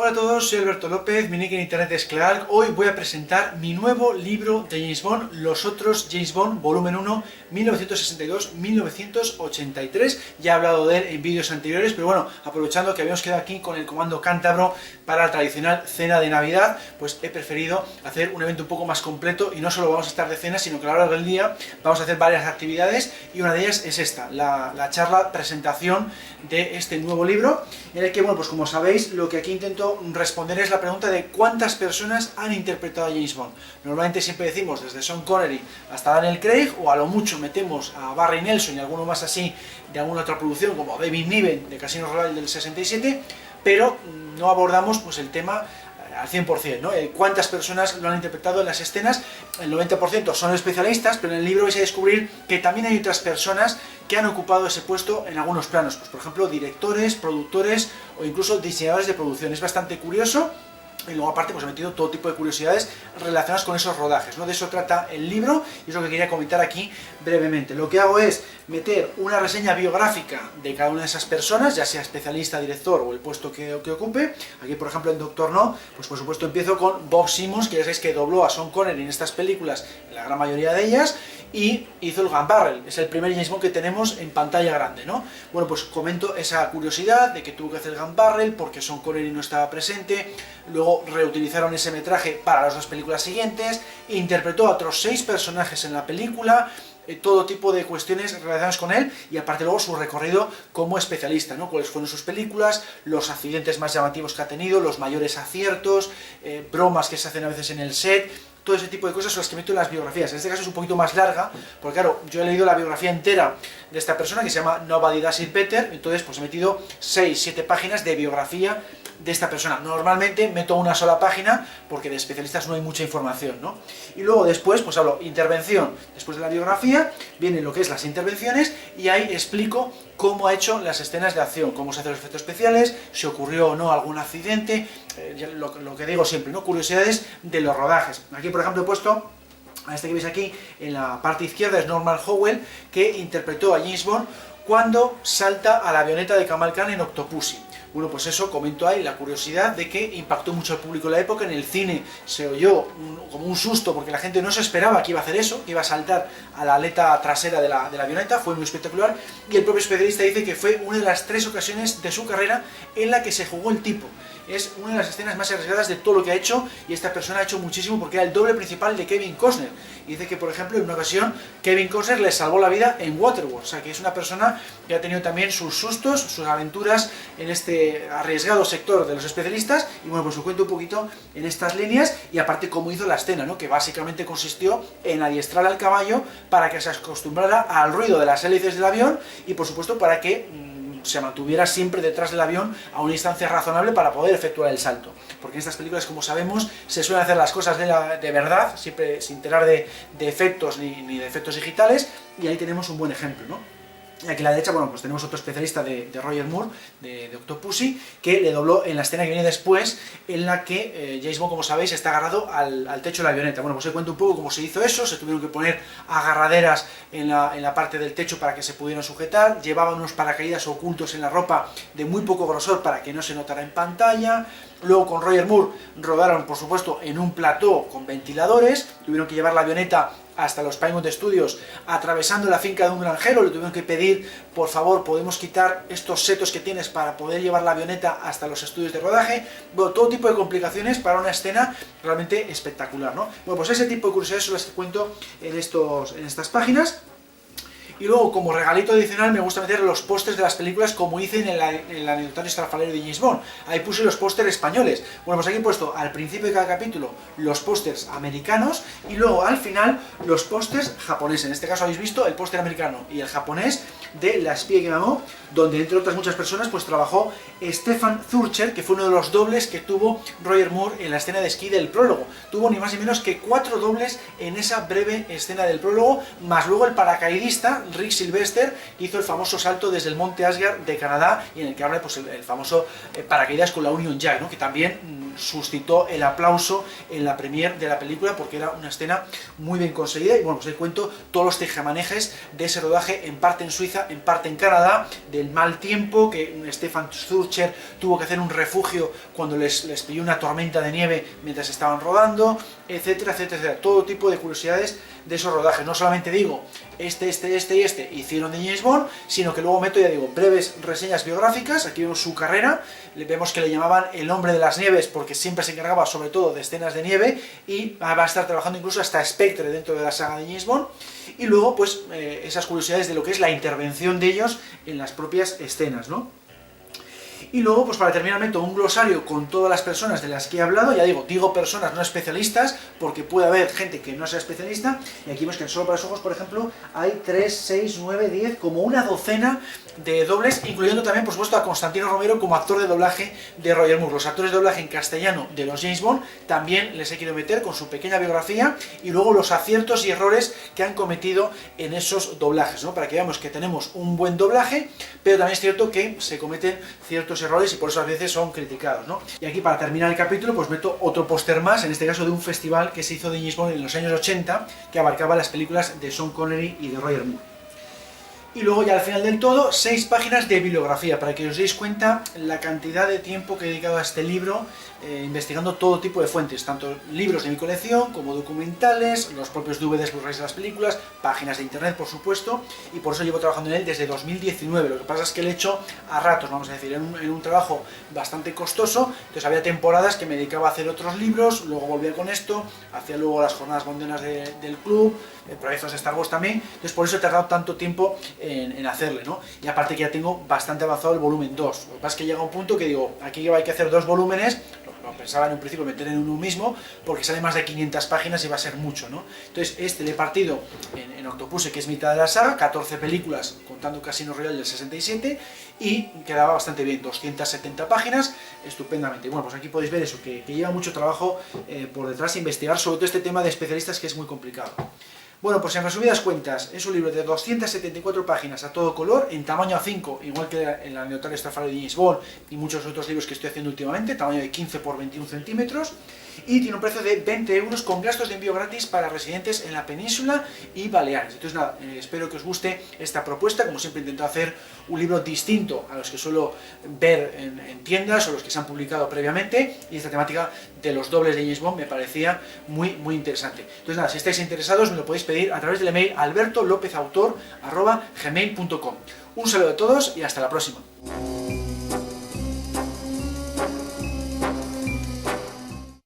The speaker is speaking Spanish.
Hola a todos, soy Alberto López, mi nick en internet es Clark. Hoy voy a presentar mi nuevo libro de James Bond, Los otros James Bond, volumen 1, 1962-1983. Ya he hablado de él en vídeos anteriores, pero bueno, aprovechando que habíamos quedado aquí con el comando cántabro para la tradicional cena de Navidad, pues he preferido hacer un evento un poco más completo y no solo vamos a estar de cena, sino que a lo largo del día vamos a hacer varias actividades y una de ellas es esta, la charla presentación de este nuevo libro, en el que, bueno, pues como sabéis, lo que aquí intento responder es la pregunta de cuántas personas han interpretado a James Bond. Normalmente siempre decimos desde Sean Connery hasta Daniel Craig, o a lo mucho metemos a Barry Nelson y alguno más así de alguna otra producción, como David Niven de Casino Royale del 67, pero no abordamos pues el tema al 100%, ¿no? ¿Cuántas personas lo han interpretado en las escenas? El 90% son especialistas, pero en el libro vais a descubrir que también hay otras personas que han ocupado ese puesto en algunos planos, pues por ejemplo directores, productores o incluso diseñadores de producción. Es bastante curioso. Y luego aparte pues he metido todo tipo de curiosidades relacionadas con esos rodajes, ¿no? De eso trata el libro y es lo que quería comentar aquí brevemente. Lo que hago es meter una reseña biográfica de cada una de esas personas, ya sea especialista, director o el puesto que ocupe. Aquí por ejemplo en Doctor No, pues por supuesto empiezo con Bob Simmons, que ya sabéis que dobló a Sean Connery en estas películas, en la gran mayoría de ellas, y hizo el Gun Barrel, es el primer James Bond que tenemos en pantalla grande, ¿no? Bueno, pues comento esa curiosidad de que tuvo que hacer el Gun Barrel porque Sean Connery no estaba presente, luego reutilizaron ese metraje para las dos películas siguientes, interpretó a otros 6 personajes en la película, todo tipo de cuestiones relacionadas con él y aparte luego su recorrido como especialista, ¿no? Cuáles fueron sus películas, los accidentes más llamativos que ha tenido, los mayores aciertos, bromas que se hacen a veces en el set. Todo ese tipo de cosas son las que meto en las biografías. En este caso es un poquito más larga, porque claro, yo he leído la biografía entera de esta persona que se llama Nobody Does It Better, entonces pues he metido 6-7 páginas de biografía de esta persona. Normalmente meto una sola página porque de especialistas no hay mucha información, ¿no? Y luego después pues hablo intervención, después de la biografía vienen lo que es las intervenciones y ahí explico cómo ha hecho las escenas de acción, cómo se hacen los efectos especiales, si ocurrió o no algún accidente, lo que digo siempre, ¿no? Curiosidades de los rodajes. Aquí por ejemplo he puesto a este que veis aquí en la parte izquierda, es Norman Howell, que interpretó a James Bond cuando salta a la avioneta de Kamal Khan en Octopussy. Bueno, pues eso, comento ahí la curiosidad de que impactó mucho al público en la época. En el cine se oyó como un susto porque la gente no se esperaba que iba a hacer eso, que iba a saltar a la aleta trasera de la avioneta, fue muy espectacular y el propio especialista dice que fue una de las 3 ocasiones de su carrera en la que se jugó el tipo. Es una de las escenas más arriesgadas de todo lo que ha hecho y esta persona ha hecho muchísimo porque era el doble principal de Kevin Costner. Y dice que, por ejemplo, en una ocasión Kevin Costner le salvó la vida en Waterworld, o sea que es una persona que ha tenido también sus sustos, sus aventuras en este arriesgado sector de los especialistas y bueno, pues os cuento un poquito en estas líneas y aparte cómo hizo la escena, ¿no? Que básicamente consistió en adiestrar al caballo para que se acostumbrara al ruido de las hélices del avión y por supuesto para que se mantuviera siempre detrás del avión a una distancia razonable para poder efectuar el salto. Porque en estas películas, como sabemos, se suelen hacer las cosas de verdad, siempre sin tirar de efectos ni de efectos digitales, y ahí tenemos un buen ejemplo, ¿no? Y aquí a la derecha, bueno, pues tenemos otro especialista de Roger Moore, de Octopussy, que le dobló en la escena que viene después, en la que James Bond, como sabéis, está agarrado al techo de la avioneta. Bueno, pues os cuento un poco cómo se hizo eso, se tuvieron que poner agarraderas en la parte del techo para que se pudieran sujetar, llevaban unos paracaídas ocultos en la ropa de muy poco grosor para que no se notara en pantalla. Luego con Roger Moore rodaron, por supuesto, en un plató con ventiladores, tuvieron que llevar la avioneta hasta los Pinewood Studios, atravesando la finca de un granjero, le tuvieron que pedir, por favor, podemos quitar estos setos que tienes para poder llevar la avioneta hasta los estudios de rodaje. Bueno, todo tipo de complicaciones para una escena realmente espectacular, ¿no? Bueno, pues ese tipo de curiosidades son las que cuento en estas páginas. Y luego, como regalito adicional, me gusta meter los pósters de las películas como hice en el anecdotario estrafalario de James Bond. Ahí puse los pósters españoles. Bueno, pues aquí he puesto al principio de cada capítulo los pósters americanos y luego al final los pósters japoneses. En este caso habéis visto el póster americano y el japonés de La espía que me amó, donde entre otras muchas personas pues trabajó Stefan Zurcher, que fue uno de los dobles que tuvo Roger Moore en la escena de esquí del prólogo. Tuvo ni más ni menos que 4 dobles en esa breve escena del prólogo, más luego el paracaidista Rick Sylvester, que hizo el famoso salto desde el monte Asgard de Canadá y en el que habla pues, el famoso paracaídas con la Union Jack, ¿no? Que también suscitó el aplauso en la premiere de la película porque era una escena muy bien conseguida y bueno, pues les cuento todos los tejemanejes de ese rodaje en parte en Suiza localiza en parte en Canadá, del mal tiempo, que Stefan Sturcher tuvo que hacer un refugio cuando les pilló una tormenta de nieve mientras estaban rodando, etcétera, etcétera, etcétera. Todo tipo de curiosidades de esos rodajes. No solamente digo este hicieron de James Bond, sino que luego meto, ya digo, breves reseñas biográficas. Aquí vemos su carrera, vemos que le llamaban el hombre de las nieves porque siempre se encargaba sobre todo de escenas de nieve, y va a estar trabajando incluso hasta Spectre dentro de la saga de James Bond. Y luego pues esas curiosidades de lo que es la intervención de ellos en las propias escenas, ¿no? Y luego, pues para terminar, meto un glosario con todas las personas de las que he hablado. Ya digo personas no especialistas, porque puede haber gente que no sea especialista. Y aquí vemos que en Solo para los Ojos, por ejemplo, hay 3, 6, 9, 10, como una docena de dobles, incluyendo también, por supuesto, a Constantino Romero como actor de doblaje de Roger Moore. Los actores de doblaje en castellano de los James Bond también les he querido meter con su pequeña biografía, y luego los aciertos y errores que han cometido en esos doblajes, ¿no? Para que veamos que tenemos un buen doblaje, pero también es cierto que se cometen ciertos errores y por eso a veces son criticados, ¿no? Y aquí, para terminar el capítulo, pues meto otro póster más, en este caso de un festival que se hizo de James Bond en los años 80, que abarcaba las películas de Sean Connery y de Roger Moore. Y luego ya al final del todo, 6 páginas de bibliografía, para que os deis cuenta la cantidad de tiempo que he dedicado a este libro, investigando todo tipo de fuentes, tanto libros de mi colección, como documentales, los propios DVDs, Blu-rays de las películas, páginas de internet, por supuesto, y por eso llevo trabajando en él desde 2019. Lo que pasa es que lo he hecho a ratos, vamos a decir, en un trabajo bastante costoso. Entonces había temporadas que me dedicaba a hacer otros libros, luego volvía con esto, hacía luego las jornadas bondianas del club, proyectos de Star Wars también. Entonces por eso he tardado tanto tiempo en hacerle, ¿no? Y aparte que ya tengo bastante avanzado el volumen 2. Lo que pasa es que llega un punto que digo, aquí hay que hacer 2 volúmenes, lo pensaba en un principio meter en uno mismo, porque sale más de 500 páginas y va a ser mucho, ¿no? Entonces este le he partido en Octopussy, que es mitad de la saga, 14 películas, contando Casino Royale del 67, y quedaba bastante bien, 270 páginas, estupendamente. Bueno, pues aquí podéis ver eso, que lleva mucho trabajo por detrás, investigar sobre todo este tema de especialistas, que es muy complicado. Bueno, pues en resumidas cuentas, es un libro de 274 páginas a todo color, en tamaño A5, igual que el Anecdotario Estrafalario de James Bond y muchos otros libros que estoy haciendo últimamente, tamaño de 15 por 21 centímetros, y tiene un precio de 20 euros con gastos de envío gratis para residentes en la península y Baleares. Entonces nada, espero que os guste esta propuesta. Como siempre, intento hacer un libro distinto a los que suelo ver en tiendas o los que se han publicado previamente, y esta temática de los dobles de James Bond me parecía muy interesante. Entonces nada, si estáis interesados me lo podéis pedir a través del email albertolopezautor@gmail.com. Un saludo a todos y hasta la próxima.